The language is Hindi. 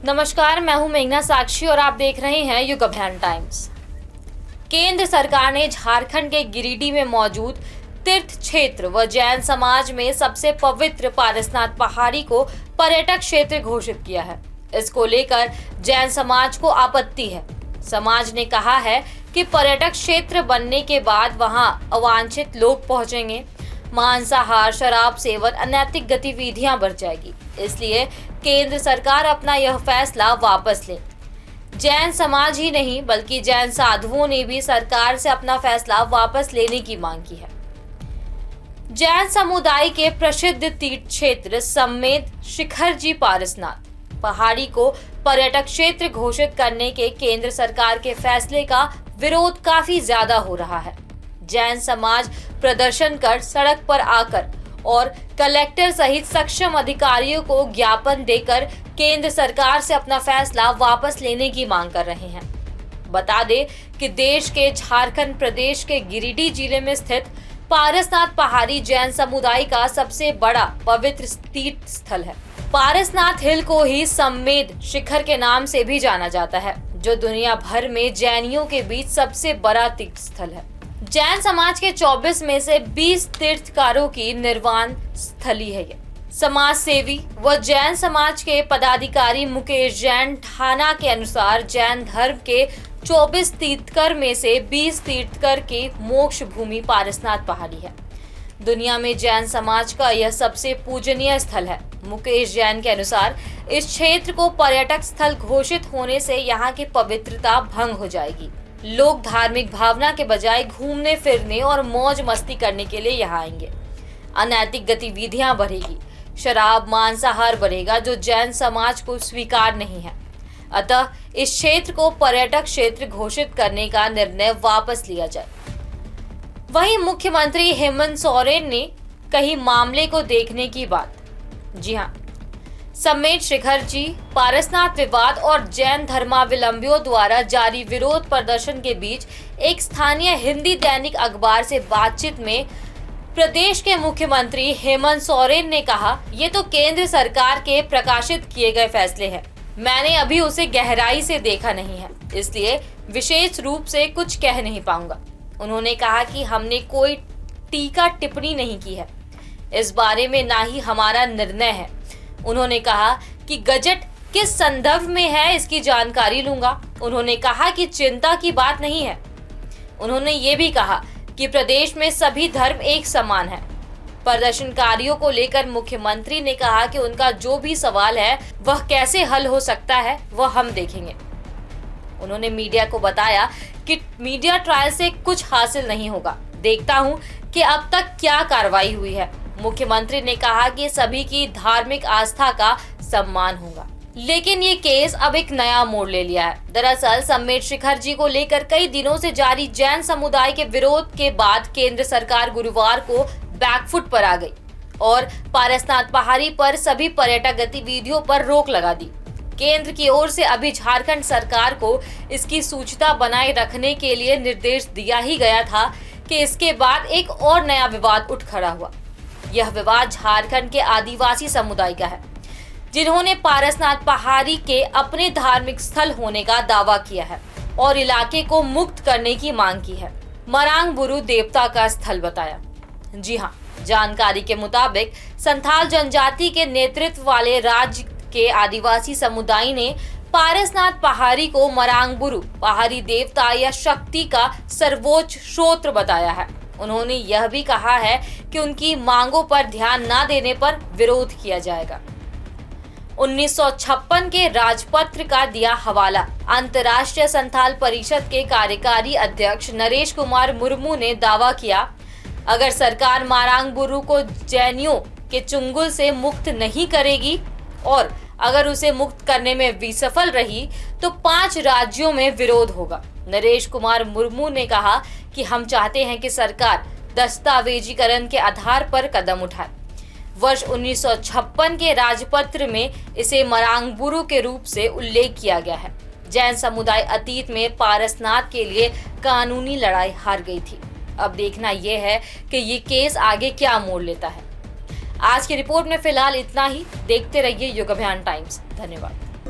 नमस्कार, मैं हूं मेघना साक्षी और आप देख रहे हैं युग अभियान टाइम्स। केंद्र सरकार ने झारखंड के गिरिडीह में मौजूद तीर्थ क्षेत्र व जैन समाज में सबसे पवित्र पारसनाथ पहाड़ी को पर्यटक क्षेत्र घोषित किया है। इसको लेकर जैन समाज को आपत्ति है। समाज ने कहा है कि पर्यटक क्षेत्र बनने के बाद वहां अवांछित लोग पहुंचेंगे, मांसाहार, शराब सेवन, अनैतिक गतिविधियां बढ़ जाएगी। इसलिए केंद्र सरकार अपना यह फैसला वापस ले। जैन समाज ही नहीं बल्कि जैन साधुओं ने भी सरकार से अपना फैसला वापस लेने की मांग की है। जैन समुदाय के प्रसिद्ध तीर्थ क्षेत्र समेत शिखरजी पारसनाथ पहाड़ी को पर्यटक क्षेत्र घोषित करने के केंद्र सरकार के फैसले का विरोध काफी ज्यादा हो रहा है। जैन समाज प्रदर्शन कर सड़क पर आकर और कलेक्टर सहित सक्षम अधिकारियों को ज्ञापन देकर केंद्र सरकार से अपना फैसला वापस लेने की मांग कर रहे हैं। बता दें कि देश के झारखंड प्रदेश के गिरिडीह जिले में स्थित पारसनाथ पहाड़ी जैन समुदाय का सबसे बड़ा पवित्र तीर्थ स्थल है। पारसनाथ हिल को ही सम्मेद शिखर के नाम से भी जाना जाता है, जो दुनिया भर में जैनियों के बीच सबसे बड़ा तीर्थ स्थल है। जैन समाज के 24 में से 20 तीर्थकारों की निर्वाण स्थली है। ये समाज सेवी व जैन समाज के पदाधिकारी मुकेश जैन ठाना के अनुसार जैन धर्म के 24 तीर्थकर में से 20 तीर्थकर की मोक्ष भूमि पारसनाथ पहाड़ी है। दुनिया में जैन समाज का यह सबसे पूजनीय स्थल है। मुकेश जैन के अनुसार इस क्षेत्र को पर्यटक स्थल घोषित होने से यहाँ की पवित्रता भंग हो जाएगी। लोग धार्मिक भावना के बजाय घूमने फिरने और मौज मस्ती करने के लिए यहाँ आएंगे। अनैतिक गतिविधियां बढ़ेगी, शराब, मांसाहार बढ़ेगा, जो जैन समाज को स्वीकार नहीं है। अतः इस क्षेत्र को पर्यटक क्षेत्र घोषित करने का निर्णय वापस लिया जाए। वहीं मुख्यमंत्री हेमंत सोरेन ने कही मामले को देखने की बात। जी हाँ, समेत शिखरजी पारसनाथ विवाद और जैन धर्मावलंबियों द्वारा जारी विरोध प्रदर्शन के बीच एक स्थानीय हिंदी दैनिक अखबार से बातचीत में प्रदेश के मुख्यमंत्री हेमंत सोरेन ने कहा, ये तो केंद्र सरकार के प्रकाशित किए गए फैसले हैं। मैंने अभी उसे गहराई से देखा नहीं है, इसलिए विशेष रूप से कुछ कह नहीं पाऊंगा। उन्होंने कहा कि हमने कोई टीका टिप्पणी नहीं की है, इस बारे में ना ही हमारा निर्णय है। उन्होंने कहा कि गजट किस संदर्भ में है इसकी जानकारी लूंगा। उन्होंने कहा कि चिंता की बात नहीं है। उन्होंने ये भी कहा कि प्रदेश में सभी धर्म एक समान है। प्रदर्शनकारियों को लेकर मुख्यमंत्री ने कहा कि उनका जो भी सवाल है वह कैसे हल हो सकता है वह हम देखेंगे। उन्होंने मीडिया को बताया कि मीडिया ट्रायल से कुछ हासिल नहीं होगा, देखता हूं कि अब तक क्या कार्रवाई हुई है। मुख्यमंत्री ने कहा कि सभी की धार्मिक आस्था का सम्मान होगा। लेकिन ये केस अब एक नया मोड़ ले लिया है। दरअसल समेत शिखरजी को लेकर कई दिनों से जारी जैन समुदाय के विरोध के बाद केंद्र सरकार गुरुवार को बैकफुट पर आ गई और पारसनाथ पहाड़ी पर सभी पर्यटक गतिविधियों पर रोक लगा दी। केंद्र की ओर से अभी झारखंड सरकार को इसकी सूचिता बनाए रखने के लिए निर्देश दिया ही गया था कि इसके बाद एक और नया विवाद उठ खड़ा हुआ। यह विवाद झारखंड के आदिवासी समुदाय का है, जिन्होंने पारसनाथ पहाड़ी के अपने धार्मिक स्थल होने का दावा किया है और इलाके को मुक्त करने की मांग की है। मरांग बुरु देवता का स्थल बताया। जी हाँ, जानकारी के मुताबिक संथाल जनजाति के नेतृत्व वाले राज्य के आदिवासी समुदाय ने पारसनाथ पहाड़ी को मरांग बुरु पहाड़ी देवता या शक्ति का सर्वोच्च स्रोत बताया है। उन्होंने यह भी कहा है कि उनकी मांगों पर ध्यान न देने पर विरोध किया जाएगा। 1956 के राजपत्र का दिया हवाला। अंतर्राष्ट्रीय संथाल परिषद के कार्यकारी अध्यक्ष नरेश कुमार मुर्मू ने दावा किया, अगर सरकार मारांग बुरु को जैनियों के चुंगल से मुक्त नहीं करेगी और अगर उसे मुक्त करने में विफल रही तो 5 राज्यों में विरोध होगा। नरेश कुमार मुर्मू ने कहा कि हम चाहते हैं कि सरकार दस्तावेजीकरण के आधार पर कदम उठाए। वर्ष 1956 के राजपत्र में इसे मरांग बुरु के रूप से उल्लेख किया गया है। जैन समुदाय अतीत में पारसनाथ के लिए कानूनी लड़ाई हार गई थी। अब देखना यह है कि ये केस आगे क्या मोड़ लेता है। आज की रिपोर्ट में फिलहाल इतना ही। देखते रहिए युग अभियान टाइम्स। धन्यवाद।